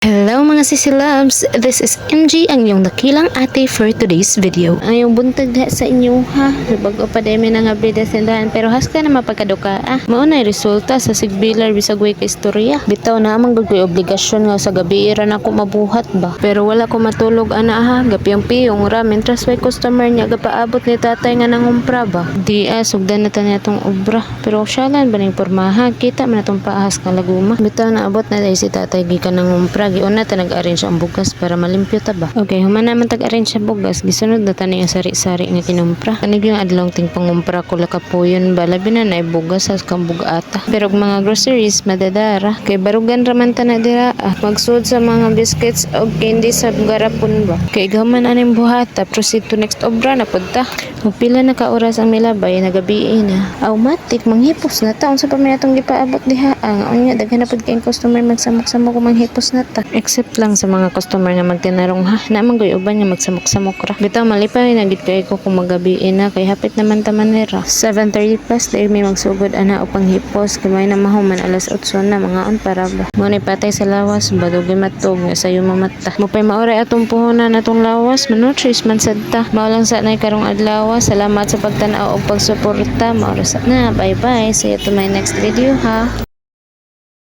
Hello mga sisilabs! This is MG, ang iyong dakilang ate for today's video. Ang iyong buntag sa inyo ha, bago pa dami na nga brida sendahan pero has ka na mapagkaduka mauna resulta sa sigbilar bisag way ka istorya. Bitaw na amang gagawin obligasyon nga sa gabi ira na ako mabuhat ba. Pero wala ko matulog ana gapiyong-piyong ra mentras way customer niya gapaabot ni tatay nga nangumpra ba. Di sugdan na tanya itong obra. Pero syalan ba ning pormaha, kita man itong paahas nga laguma. Bitaw na abot na dahil si tatay gikan nangumpra. Giuna ta nag-arrange ang bugas para malimpyo ta ba. Okay, human naman tag-arrange ang bugas. Gisunod na tani ang sari-sari nga kinumpra. Kanig yung adlong ting pangumpra ko lakapuyon ba. Labi na ibbugas sa kang bugata. Pero mga groceries madadara. Kay barugan raman ta na dira. Magsud sa mga biscuits o candy sa garapon ba. Kay gaman aning buhata. Proceed to next obra na punta. Pila na ka oras ang milabay nagabi na. Automatic manghipos na ta. Unsa pa man atong gipaabot diha. Unya daghan na pud kay customer magsamok-samok kung manghipos na ta. Except lang sa mga customer nga magtinarong naman goy uban nga magsamok-samok ra. Bitaw malipay na gid kay ko kung magabi na kay hapit naman ta manera. 7:30 plus dahil may magsugod ana o panghipos kamay na mahuman alas 8 na mga on para ba. Mo ni patay sa lawas badugi matog nga sayo mamata. Mo pay maoray atong puhunan atong lawas manutris man sadta. Mao lang sa nay karong adlaw. Salamat sa pagtan-aw o pagsuporta. Maoras na. Bye bye. See you to my next video ha.